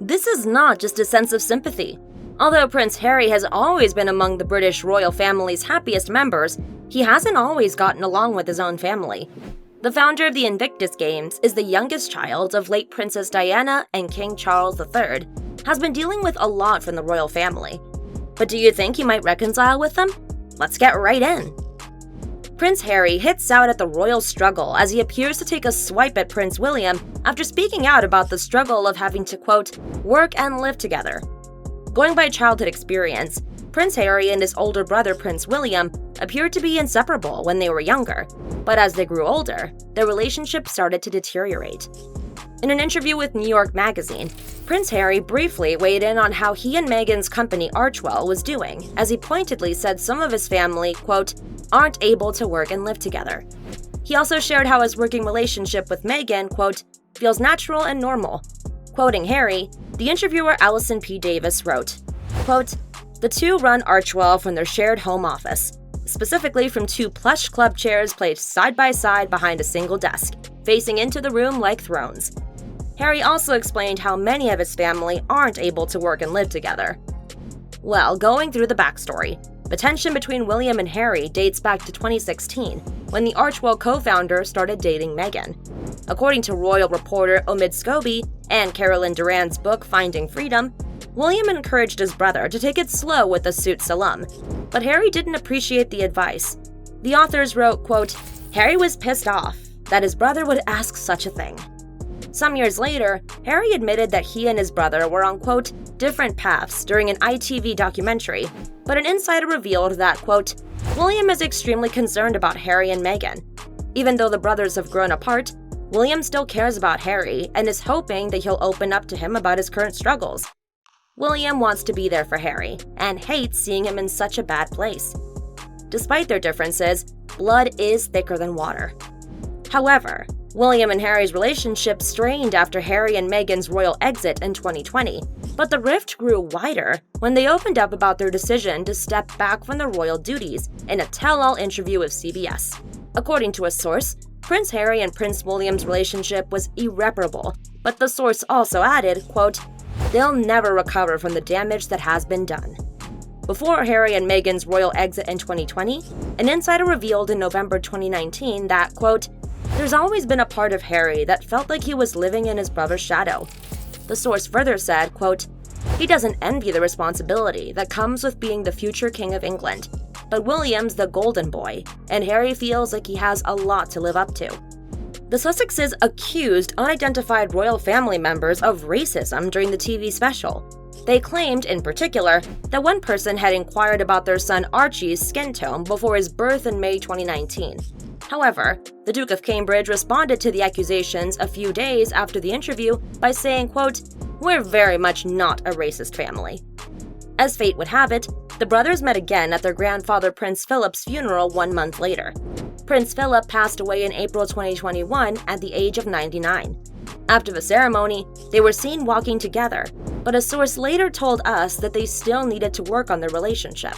This is not just a sense of sympathy. Although Prince Harry has always been among the British royal family's happiest members, he hasn't always gotten along with his own family. The founder of the Invictus Games is the youngest child of late Princess Diana and King Charles III, has been dealing with a lot from the royal family. But do you think he might reconcile with them? Let's get right in. Prince Harry hits out at the royal struggle as he appears to take a swipe at Prince William after speaking out about the struggle of having to, quote, work and live together. Going by childhood experience, Prince Harry and his older brother Prince William appeared to be inseparable when they were younger, but as they grew older, their relationship started to deteriorate. In an interview with New York Magazine, Prince Harry briefly weighed in on how he and Meghan's company Archewell was doing, as he pointedly said some of his family, quote, aren't able to work and live together. He also shared how his working relationship with Meghan, quote, feels natural and normal. Quoting Harry, the interviewer Alison P. Davis wrote, quote, the two run Archewell from their shared home office, specifically from two plush club chairs placed side by side behind a single desk, facing into the room like thrones. Harry also explained how many of his family aren't able to work and live together. Well, going through the backstory, the tension between William and Harry dates back to 2016, when the Archewell co-founder started dating Meghan. According to royal reporter Omid Scobie and Carolyn Durand's book Finding Freedom, William encouraged his brother to take it slow with the suit Salam, but Harry didn't appreciate the advice. The authors wrote, quote, Harry was pissed off that his brother would ask such a thing. Some years later, Harry admitted that he and his brother were on, quote, different paths during an ITV documentary, but an insider revealed that, quote, William is extremely concerned about Harry and Meghan. Even though the brothers have grown apart, William still cares about Harry and is hoping that he'll open up to him about his current struggles. William wants to be there for Harry and hates seeing him in such a bad place. Despite their differences, blood is thicker than water. However, William and Harry's relationship strained after Harry and Meghan's royal exit in 2020, but the rift grew wider when they opened up about their decision to step back from their royal duties in a tell-all interview with CBS. According to a source, Prince Harry and Prince William's relationship was irreparable, but the source also added, quote, they'll never recover from the damage that has been done. Before Harry and Meghan's royal exit in 2020, an insider revealed in November 2019 that, quote, there's always been a part of Harry that felt like he was living in his brother's shadow. The source further said, quote, he doesn't envy the responsibility that comes with being the future King of England, but William's the golden boy, and Harry feels like he has a lot to live up to. The Sussexes accused unidentified royal family members of racism during the TV special. They claimed, in particular, that one person had inquired about their son Archie's skin tone before his birth in May 2019. However, the Duke of Cambridge responded to the accusations a few days after the interview by saying, quote, we're very much not a racist family. As fate would have it, the brothers met again at their grandfather Prince Philip's funeral 1 month later. Prince Philip passed away in April 2021 at the age of 99. After the ceremony, they were seen walking together, but a source later told us that they still needed to work on their relationship.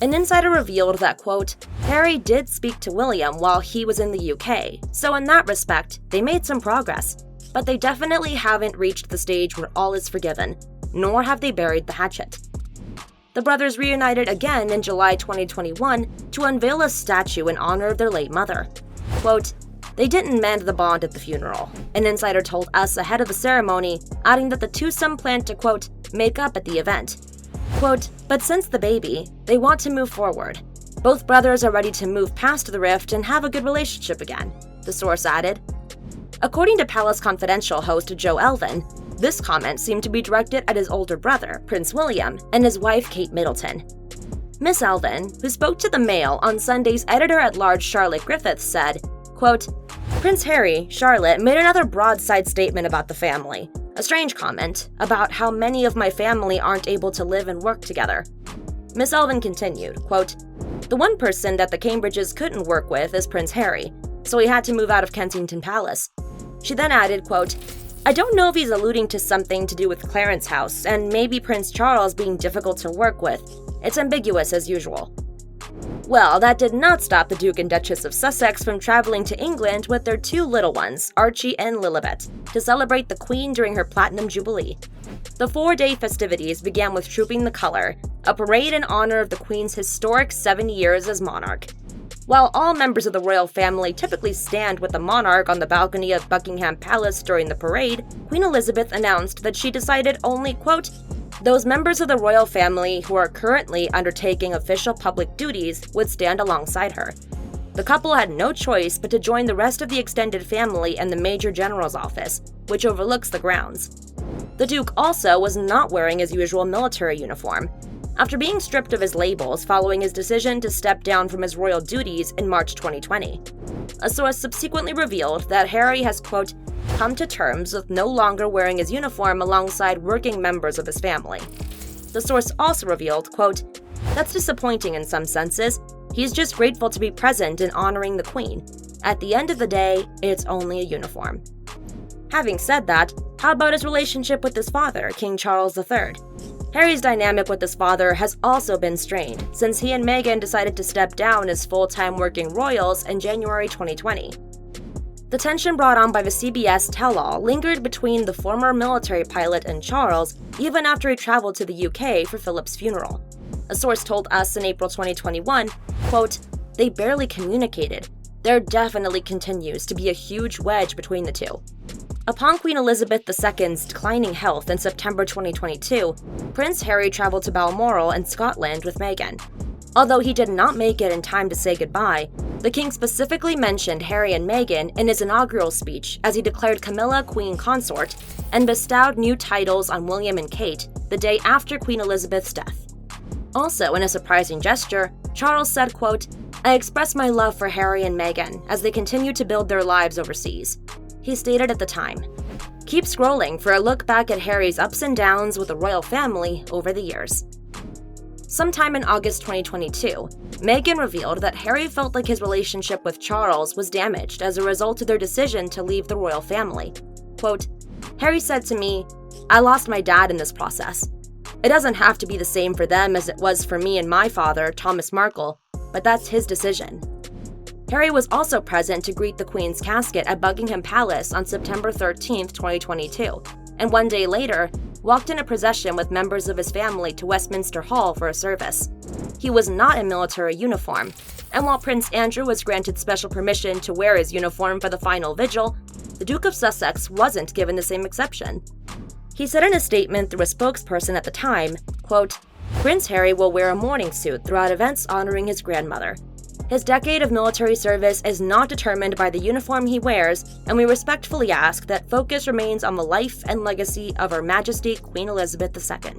An insider revealed that, quote, Harry did speak to William while he was in the UK, so in that respect, they made some progress, but they definitely haven't reached the stage where all is forgiven, nor have they buried the hatchet. The brothers reunited again in July 2021 to unveil a statue in honor of their late mother. Quote, they didn't mend the bond at the funeral, an insider told us ahead of the ceremony, adding that the twosome planned to, quote, make up at the event. Quote, but since the baby, they want to move forward. Both brothers are ready to move past the rift and have a good relationship again, the source added. According to Palace Confidential host Joe Elvin, this comment seemed to be directed at his older brother, Prince William, and his wife, Kate Middleton. Miss Elvin, who spoke to the Mail on Sunday's editor-at-large Charlotte Griffiths, said, quote, Prince Harry, Charlotte, made another broadside statement about the family, a strange comment about how many of my family aren't able to live and work together. Miss Elvin continued, quote, the one person that the Cambridges couldn't work with is Prince Harry, so he had to move out of Kensington Palace. She then added, quote, I don't know if he's alluding to something to do with Clarence House and maybe Prince Charles being difficult to work with. It's ambiguous as usual. Well, that did not stop the Duke and Duchess of Sussex from traveling to England with their two little ones, Archie and Lilibet, to celebrate the Queen during her Platinum Jubilee. The 4-day festivities began with Trooping the Colour, a parade in honor of the Queen's historic 70 years as monarch. While all members of the royal family typically stand with the monarch on the balcony of Buckingham Palace during the parade, Queen Elizabeth announced that she decided only, quote, those members of the royal family who are currently undertaking official public duties would stand alongside her. The couple had no choice but to join the rest of the extended family in the Major General's office, which overlooks the grounds. The Duke also was not wearing his usual military uniform. After being stripped of his labels following his decision to step down from his royal duties in March 2020. A source subsequently revealed that Harry has, quote, come to terms with no longer wearing his uniform alongside working members of his family. The source also revealed, quote, that's disappointing in some senses. He's just grateful to be present in honoring the Queen. At the end of the day, it's only a uniform. Having said that, how about his relationship with his father, King Charles III? Harry's dynamic with his father has also been strained, since he and Meghan decided to step down as full-time working royals in January 2020. The tension brought on by the CBS tell-all lingered between the former military pilot and Charles even after he traveled to the UK for Philip's funeral. A source told us in April 2021, quote, they barely communicated. There definitely continues to be a huge wedge between the two. Upon Queen Elizabeth II's declining health in September 2022, Prince Harry traveled to Balmoral in Scotland with Meghan. Although he did not make it in time to say goodbye, the king specifically mentioned Harry and Meghan in his inaugural speech as he declared Camilla Queen Consort and bestowed new titles on William and Kate the day after Queen Elizabeth's death. Also, in a surprising gesture, Charles said, quote, I express my love for Harry and Meghan as they continue to build their lives overseas. He stated at the time, keep scrolling for a look back at Harry's ups and downs with the royal family over the years. Sometime in August 2022, Meghan revealed that Harry felt like his relationship with Charles was damaged as a result of their decision to leave the royal family. Quote, Harry said to me, I lost my dad in this process. It doesn't have to be the same for them as it was for me and my father, Thomas Markle, but that's his decision. Harry was also present to greet the Queen's casket at Buckingham Palace on September 13, 2022, and one day later, walked in a procession with members of his family to Westminster Hall for a service. He was not in military uniform, and while Prince Andrew was granted special permission to wear his uniform for the final vigil, the Duke of Sussex wasn't given the same exception. He said in a statement through a spokesperson at the time, quote, Prince Harry will wear a mourning suit throughout events honoring his grandmother. His decade of military service is not determined by the uniform he wears, and we respectfully ask that focus remains on the life and legacy of Her Majesty Queen Elizabeth II.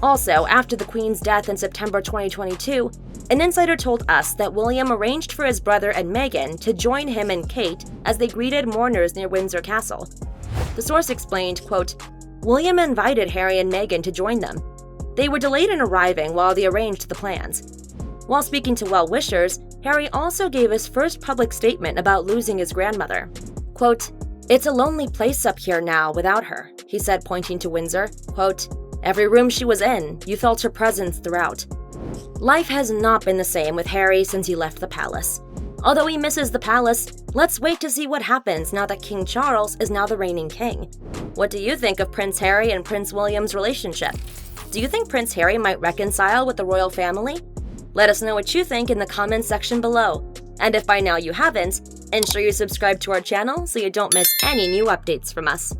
Also, after the Queen's death in September 2022, an insider told us that William arranged for his brother and Meghan to join him and Kate as they greeted mourners near Windsor Castle. The source explained, quote, William invited Harry and Meghan to join them. They were delayed in arriving while they arranged the plans. While speaking to well-wishers, Harry also gave his first public statement about losing his grandmother. Quote, it's a lonely place up here now without her, he said, pointing to Windsor. Quote, every room she was in, you felt her presence throughout. Life has not been the same with Harry since he left the palace. Although he misses the palace, let's wait to see what happens now that King Charles is now the reigning king. What do you think of Prince Harry and Prince William's relationship? Do you think Prince Harry might reconcile with the royal family? Let us know what you think in the comments section below. And if by now you haven't, ensure you subscribe to our channel so you don't miss any new updates from us.